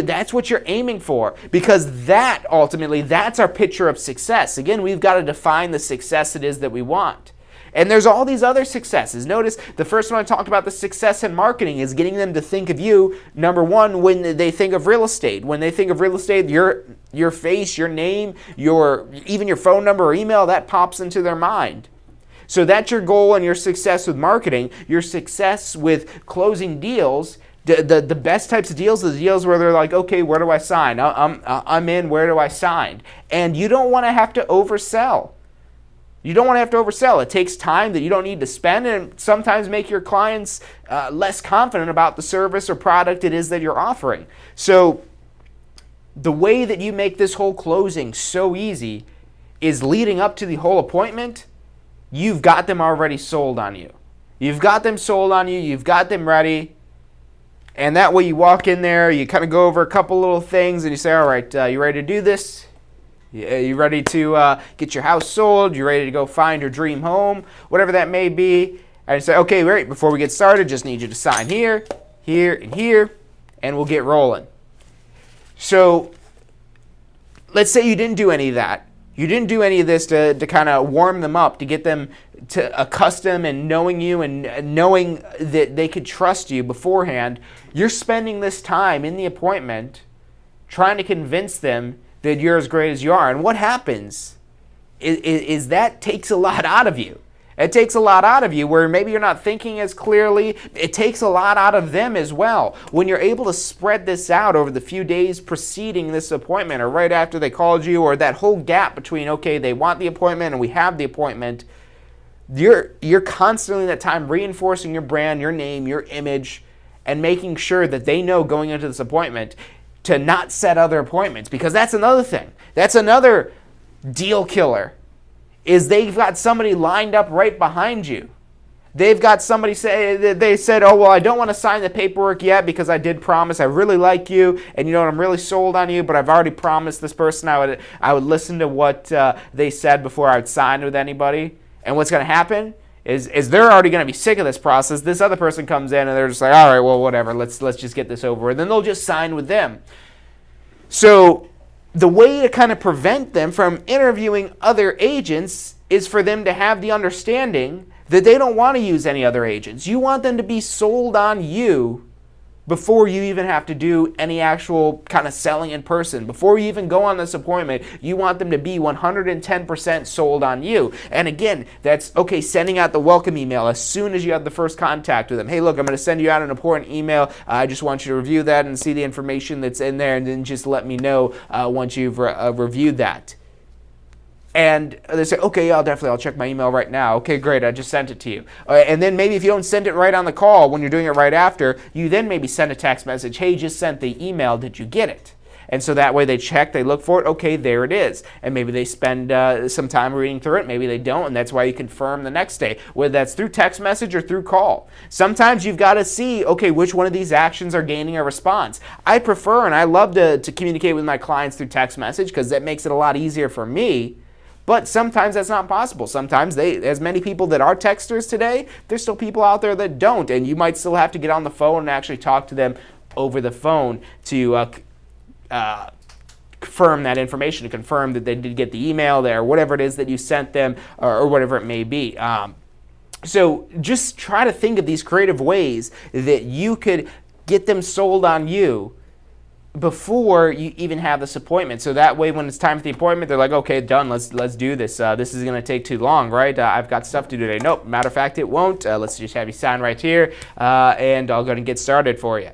[SPEAKER 2] you're aiming for, because that ultimately, that's our picture of success. Again, we've got to define the success it is that we want. And there's all these other successes. Notice the first one I talked about, the success in marketing, is getting them to think of you, number one, when they think of real estate. When they think of real estate, your face, your name, even your phone number or email, that pops into their mind. So that's your goal and your success with marketing. Your success with closing deals, the best types of deals are the deals where they're like, okay, where do I sign? I'm in, where do I sign? And you don't want to have to oversell. You don't want to have to oversell. It takes time that you don't need to spend, and sometimes make your clients less confident about the service or product it is that you're offering. So the way that you make this whole closing so easy is leading up to the whole appointment. You've got them already sold on you. You've got them sold on you. You've got them ready. And that way you walk in there, you kind of go over a couple little things, and you say, all right, you ready to do this? You ready to get your house sold? You ready to go find your dream home? Whatever that may be. And you say, okay, great. Before we get started, just need you to sign here, here, and here, and we'll get rolling. So let's say you didn't do any of that. You didn't do any of this to kind of warm them up, to get them to accustom and knowing you and knowing that they could trust you beforehand. You're spending this time in the appointment trying to convince them that you're as great as you are. And what happens is that takes a lot out of you. It takes a lot out of you where maybe you're not thinking as clearly. It takes a lot out of them as well. When you're able to spread this out over the few days preceding this appointment, or right after they called you, or that whole gap between, okay, they want the appointment and we have the appointment, you're constantly in that time reinforcing your brand, your name, your image, and making sure that they know going into this appointment to not set other appointments, because that's another thing. That's another deal killer, is they've got somebody lined up right behind you. They've got somebody they said, oh, well, I don't want to sign the paperwork yet because I did promise I really like you, and you know what, I'm really sold on you, but I've already promised this person I would listen to what they said before I would sign with anybody. And what's going to happen is they're already going to be sick of this process. This other person comes in and they're just like, all right, well, whatever, let's just get this over. And then they'll just sign with them. So the way to kind of prevent them from interviewing other agents is for them to have the understanding that they don't want to use any other agents. You want them to be sold on you before you even have to do any actual kind of selling in person. Before you even go on this appointment, you want them to be 110% sold on you. And again, that's okay, sending out the welcome email as soon as you have the first contact with them. Hey, look, I'm going to send you out an important email. I just want you to review that and see the information that's in there, and then just let me know once you've reviewed that. And they say, okay, yeah, I'll check my email right now. Okay, great, I just sent it to you. And then maybe if you don't send it right on the call, when you're doing it right after, you then maybe send a text message, hey, just sent the email, did you get it? And so that way they check, they look for it, okay, there it is. And maybe they spend some time reading through it, maybe they don't, and that's why you confirm the next day, whether that's through text message or through call. Sometimes you've got to see, okay, which one of these actions are gaining a response. I prefer and I love to communicate with my clients through text message because that makes it a lot easier for me. But sometimes that's not possible. Sometimes as many people that are texters today, there's still people out there that don't, and you might still have to get on the phone and actually talk to them over the phone to confirm that information, to confirm that they did get the email there, whatever it is that you sent them, or whatever it may be. So just try to think of these creative ways that you could get them sold on you before you even have this appointment. So that way when it's time for the appointment, they're like, okay, done, let's do this. This is going to take too long, right? I've got stuff to do today. Nope, matter of fact, it won't. Let's just have you sign right here, and I'll go and get started for you.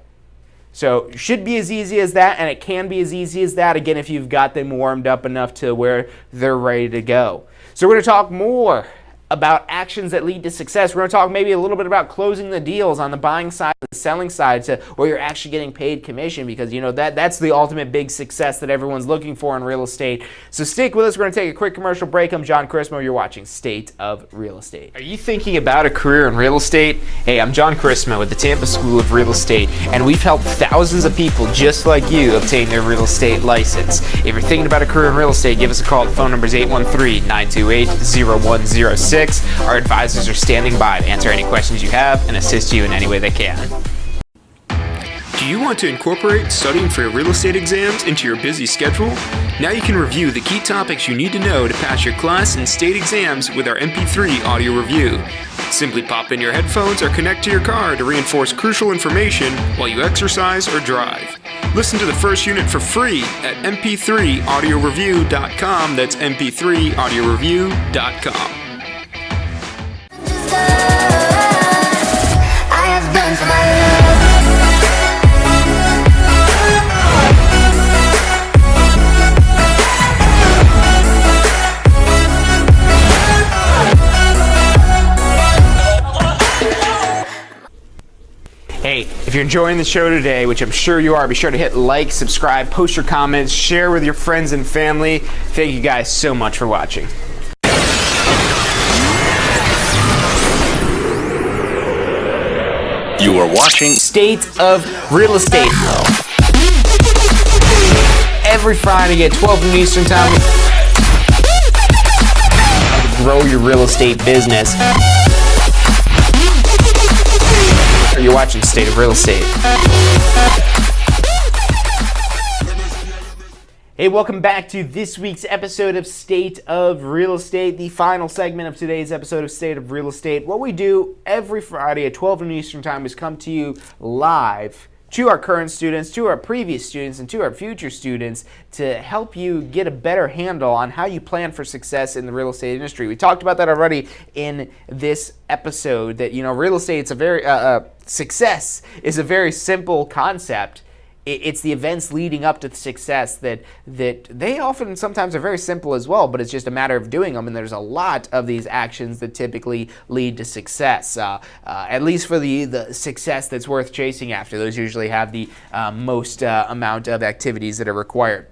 [SPEAKER 2] So it should be as easy as that, and it can be as easy as that, again, if you've got them warmed up enough to where they're ready to go. So we're going to talk more about actions that lead to success. We're going to talk maybe a little bit about closing the deals on the buying side and the selling side, to where you're actually getting paid commission, because you know that's the ultimate big success that everyone's looking for in real estate. So stick with us. We're going to take a quick commercial break. I'm John Chrismo. You're watching State of Real Estate.
[SPEAKER 1] Are you thinking about a career in real estate? Hey, I'm John Chrismo with the Tampa School of Real Estate, and we've helped thousands of people just like you obtain their real estate license. If you're thinking about a career in real estate, give us a call. The phone number is 813-928-0106. Our advisors are standing by to answer any questions you have and assist you in any way they can. Do you want to incorporate studying for your real estate exams into your busy schedule? Now you can review the key topics you need to know to pass your class and state exams with our MP3 audio review. Simply pop in your headphones or connect to your car to reinforce crucial information while you exercise or drive. Listen to the first unit for free at mp3audioreview.com. That's mp3audioreview.com.
[SPEAKER 3] I have been for my love.
[SPEAKER 2] Hey, if you're enjoying the show today, which I'm sure you are, be sure to hit like, subscribe, post your comments, share with your friends and family. Thank you guys so much for watching.
[SPEAKER 4] You are watching
[SPEAKER 2] State of Real Estate. Every Friday at 12 noon Eastern Time. Grow your real estate business. You're watching State of Real Estate. Hey, welcome back to this week's episode of State of Real Estate, the final segment of today's episode of State of Real Estate. What we do every Friday at 12 noon Eastern Time is come to you live, to our current students, to our previous students, and to our future students to help you get a better handle on how you plan for success in the real estate industry. We talked about that already in this episode, that, you know, real estate, it's a very, success is a very simple concept. It's the events leading up to the success that they often sometimes are very simple as well, but it's just a matter of doing them, and there's a lot of these actions that typically lead to success, at least for the success that's worth chasing after. Those usually have the most amount of activities that are required.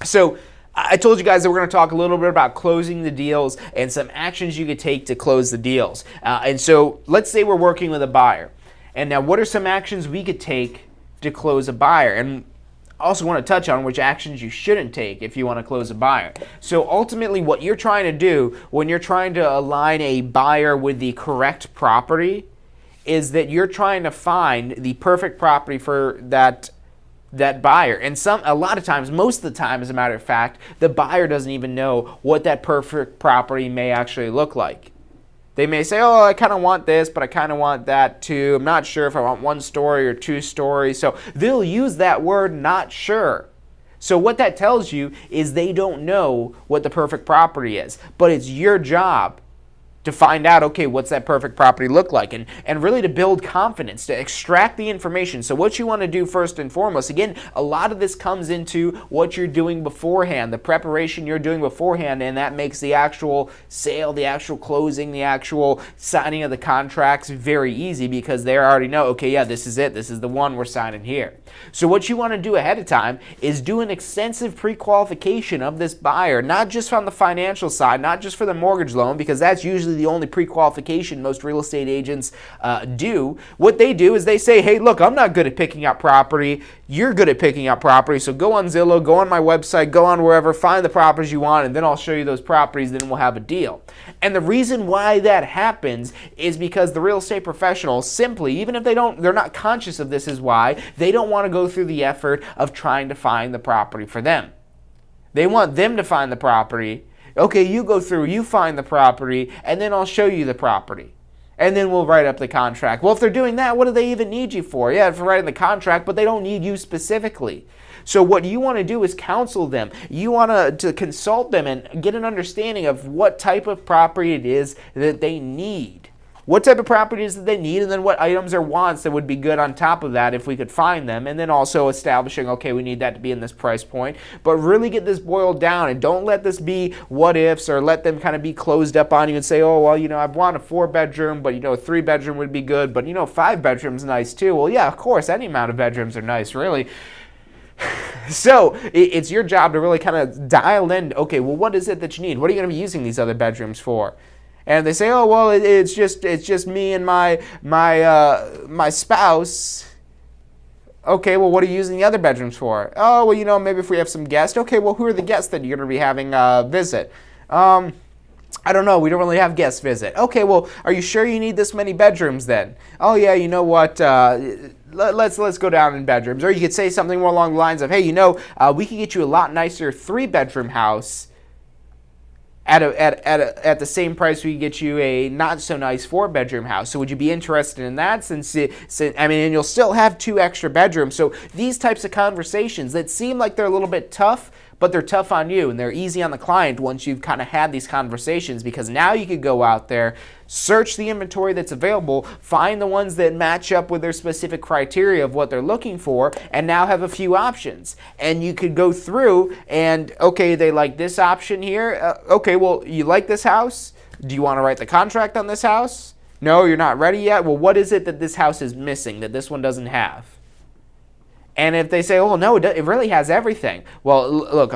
[SPEAKER 2] So I told you guys that we're going to talk a little bit about closing the deals and some actions you could take to close the deals. And so let's say we're working with a buyer. And now what are some actions we could take to close a buyer? And also want to touch on which actions you shouldn't take if you want to close a buyer. So ultimately what you're trying to do when you're trying to align a buyer with the correct property is that you're trying to find the perfect property for that buyer. And a lot of times, most of the time, as a matter of fact, the buyer doesn't even know what that perfect property may actually look like. They may say, oh, I kind of want this, but I kind of want that too. I'm not sure if I want 1 story or 2 stories. So they'll use that word not sure. So what that tells you is they don't know what the perfect property is. But it's your job to find out, okay, what's that perfect property look like? And really to build confidence, to extract the information. So what you want to do first and foremost, again, a lot of this comes into what you're doing beforehand, the preparation you're doing beforehand, and that makes the actual sale, the actual closing, the actual signing of the contracts very easy because they already know, okay, yeah, this is it. This is the one we're signing here. So what you want to do ahead of time is do an extensive pre-qualification of this buyer, not just from the financial side, not just for the mortgage loan, because that's usually the only pre-qualification most real estate agents do. What they do is they say, hey, look, I'm not good at picking out property. You're good at picking out property. So go on Zillow, go on my website, go on wherever, find the properties you want, and then I'll show you those properties, then we'll have a deal. And the reason why that happens is because the real estate professionals simply, even if they're not conscious of this is why, they don't want to go through the effort of trying to find the property for them. They want them to find the property. Okay, you go through, you find the property, and then I'll show you the property. And then we'll write up the contract. Well, if they're doing that, what do they even need you for? Yeah, for writing the contract, but they don't need you specifically. So what you want to do is counsel them. You want to consult them and get an understanding of what type of property it is that they need. What type of properties that they need, and then what items or wants that would be good on top of that if we could find them, and then also establishing, okay, we need that to be in this price point, but really get this boiled down, and don't let this be what ifs, or let them kind of be closed up on you and say, oh, well, I want a 4-bedroom, but, a 3-bedroom would be good, but, 5 bedrooms nice too. Well, yeah, of course, any amount of bedrooms are nice, really. So it's your job to really kind of dial in, okay, well, what is it that you need? What are you going to be using these other bedrooms for? And they say, oh, well, it's just me and my spouse. Okay, well, what are you using the other bedrooms for? Oh, well, maybe if we have some guests. Okay, well, who are the guests that you're going to be having visit? I don't know. We don't really have guests visit. Okay, well, are you sure you need this many bedrooms then? Oh, yeah, you know what? Let's go down in bedrooms. Or you could say something more along the lines of, hey, we could get you a lot nicer 3-bedroom house at the same price we get you a not so nice 4-bedroom house. So would you be interested in that? And you'll still have 2 extra bedrooms. So these types of conversations that seem like they're a little bit tough, but they're tough on you and they're easy on the client once you've kind of had these conversations, because now you could go out there, search the inventory that's available, find the ones that match up with their specific criteria of what they're looking for, and now have a few options. And you could go through and, okay, they like this option here. Okay, well, you like this house? Do you want to write the contract on this house? No, you're not ready yet? Well, what is it that this house is missing that this one doesn't have? And if they say, oh, no, it really has everything. Well, look,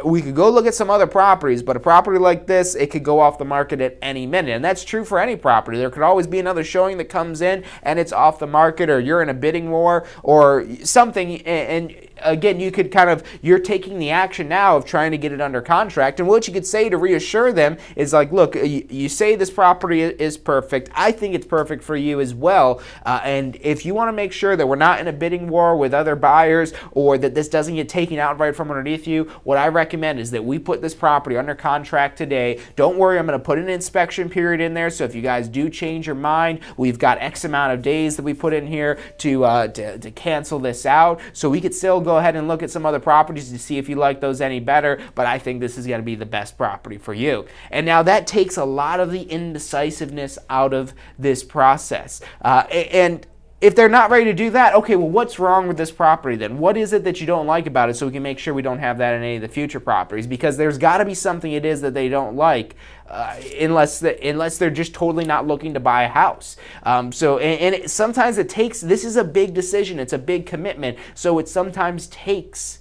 [SPEAKER 2] we could go look at some other properties, but a property like this, it could go off the market at any minute. And that's true for any property. There could always be another showing that comes in and it's off the market, or you're in a bidding war or something. And again, you're taking the action now of trying to get it under contract. And what you could say to reassure them is like, look, you say this property is perfect. I think it's perfect for you as well. And if you want to make sure that we're not in a bidding war with other buyers, or that this doesn't get taken outright from underneath you, what I recommend is that we put this property under contract today. Don't worry, I'm going to put an inspection period in there. So if you guys do change your mind, we've got X amount of days that we put in here to cancel this out. So we could still go ahead and look at some other properties to see if you like those any better, but I think this is going to be the best property for you. And now that takes a lot of the indecisiveness out of this process. And if they're not ready to do that, okay, well, what's wrong with this property then? What is it that you don't like about it, so we can make sure we don't have that in any of the future properties? Because there's got to be something it is that they don't like, unless they're just totally not looking to buy a house. Sometimes it takes, this is a big decision, it's a big commitment, so it sometimes takes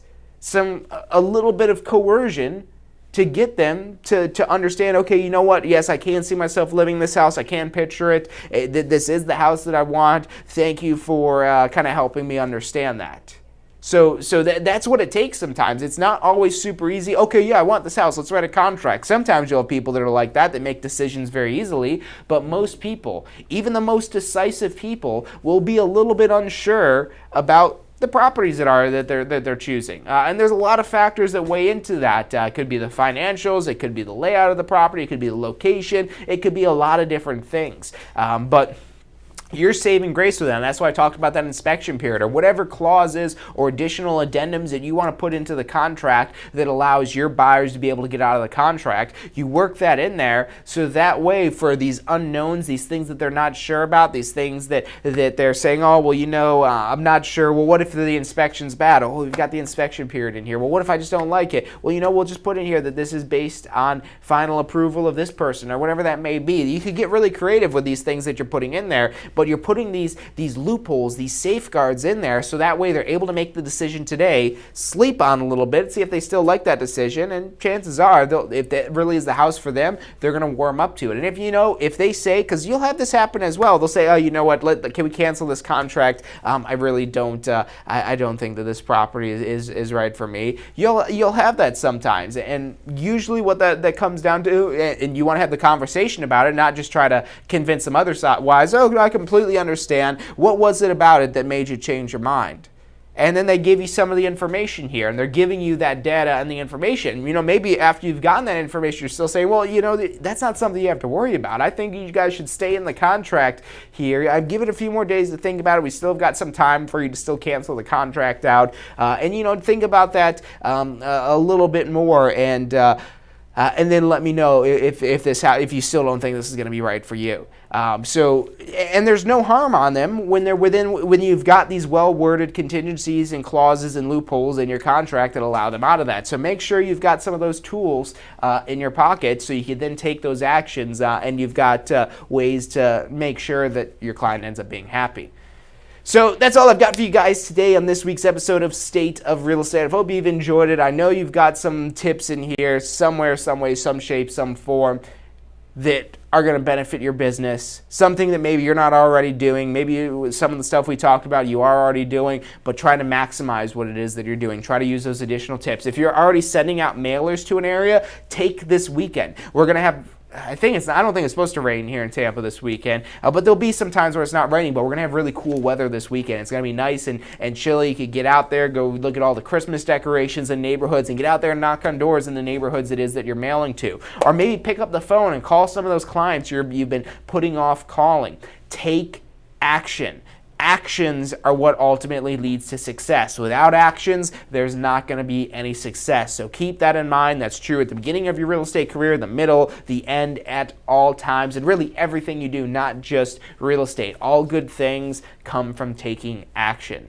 [SPEAKER 2] a little bit of coercion to get them to understand, okay, you know what, yes, I can see myself living in this house, I can picture it, this is the house that I want, thank you for kind of helping me understand that. So that's what it takes sometimes. It's not always super easy. Okay, yeah, I want this house, let's write a contract. Sometimes you'll have people that are like that make decisions very easily, but most people, even the most decisive people, will be a little bit unsure about the properties that they're choosing. And there's a lot of factors that weigh into that. It could be the financials, it could be the layout of the property, it could be the location, it could be a lot of different things. But you're saving grace with them. That's why I talked about that inspection period, or whatever clauses or additional addendums that you want to put into the contract that allows your buyers to be able to get out of the contract. You work that in there so that way for these unknowns, these things that they're not sure about, these things that they're saying, oh, well, I'm not sure. Well, what if the inspection's bad? Oh, we've got the inspection period in here. Well, what if I just don't like it? Well, we'll just put in here that this is based on final approval of this person or whatever that may be. You could get really creative with these things that you're putting in there, but you're putting these loopholes, these safeguards in there so that way they're able to make the decision today, sleep on a little bit, see if they still like that decision, and chances are, if that really is the house for them, they're going to warm up to it. And if they say, because you'll have this happen as well, they'll say, oh, you know what, can we cancel this contract? I really don't, I don't think that this property is right for me. You'll have that sometimes, and usually what that comes down to, and you want to have the conversation about it, not just try to convince them otherwise, oh, I completely understand. What was it about it that made you change your mind? And then they give you some of the information here, and they're giving you that data and the information. Maybe after you've gotten that information, you're still saying, well, that's not something you have to worry about. I think you guys should stay in the contract here. I'd give it a few more days to think about it. We still have got some time for you to still cancel the contract out. And think about that a little bit more, and then let me know if you still don't think this is going to be right for you. And there's no harm on them when you've got these well-worded contingencies and clauses and loopholes in your contract that allow them out of that. So make sure you've got some of those tools in your pocket so you can then take those actions, and you've got ways to make sure that your client ends up being happy. So that's all I've got for you guys today on this week's episode of State of Real Estate. I hope you've enjoyed it. I know you've got some tips in here somewhere, some way, some shape, some form that are going to benefit your business. Something that maybe you're not already doing. Maybe some of the stuff we talked about you are already doing, but try to maximize what it is that you're doing. Try to use those additional tips. If you're already sending out mailers to an area, take this weekend. We're going to have I don't think it's supposed to rain here in Tampa this weekend, but there'll be some times where it's not raining, but we're going to have really cool weather this weekend. It's going to be nice and chilly. You could get out there, go look at all the Christmas decorations in neighborhoods, and get out there and knock on doors in the neighborhoods it is that you're mailing to. Or maybe pick up the phone and call some of those clients you've been putting off calling. Take action. Actions are what ultimately leads to success. Without actions, there's not going to be any success. So keep that in mind. That's true at the beginning of your real estate career, the middle, the end, at all times, and really everything you do, not just real estate. All good things come from taking action.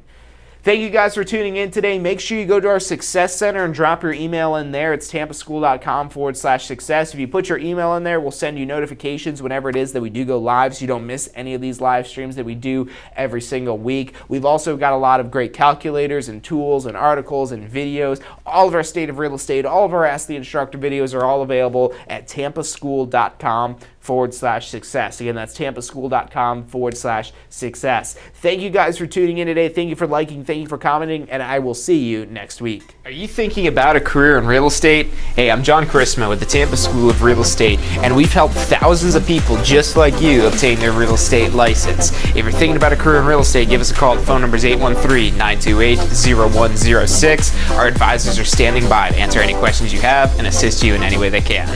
[SPEAKER 2] Thank you guys for tuning in today. Make sure you go to our Success Center and drop your email in there. It's tampaschool.com/success. If you put your email in there, we'll send you notifications whenever it is that we do go live so you don't miss any of these live streams that we do every single week. We've also got a lot of great calculators and tools and articles and videos. All of our State of Real Estate, all of our Ask the Instructor videos are all available at tampaschool.com/success. Again, that's tampaschool.com/success. Thank you guys for tuning in today. Thank you for liking. Thank you for commenting, and I will see you next week.
[SPEAKER 1] Are you thinking about a career in real estate? Hey, I'm John Charisma with the Tampa School of Real Estate, and we've helped thousands of people just like you obtain their real estate license. If you're thinking about a career in real estate, give us a call. The phone number is 813-928-0106. Our advisors are standing by to answer any questions you have and assist you in any way they can.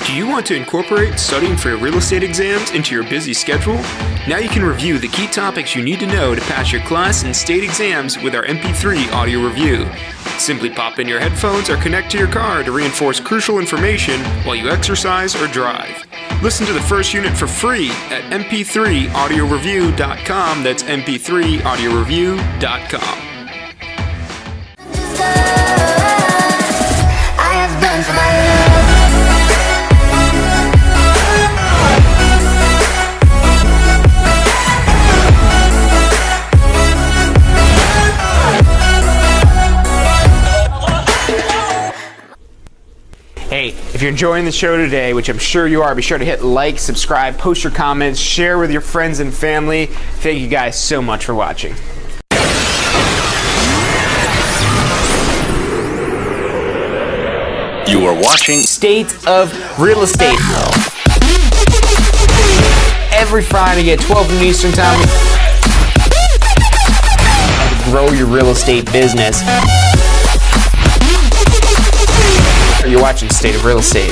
[SPEAKER 1] Do you want to incorporate studying for your real estate exams into your busy schedule? Now you can review the key topics you need to know to pass your class and state exams with our MP3 audio review. Simply pop in your headphones or connect to your car to reinforce crucial information while you exercise or drive. Listen to the first unit for free at mp3audioreview.com. That's mp3audioreview.com.
[SPEAKER 3] I have done for my love.
[SPEAKER 2] Hey, if you're enjoying the show today, which I'm sure you are, be sure to hit like, subscribe, post your comments, share with your friends and family. Thank you guys so much for watching.
[SPEAKER 4] You are watching
[SPEAKER 2] State of Real Estate. Every Friday at 12 noon Eastern Time. grow your real estate business. You're watching State of Real Estate.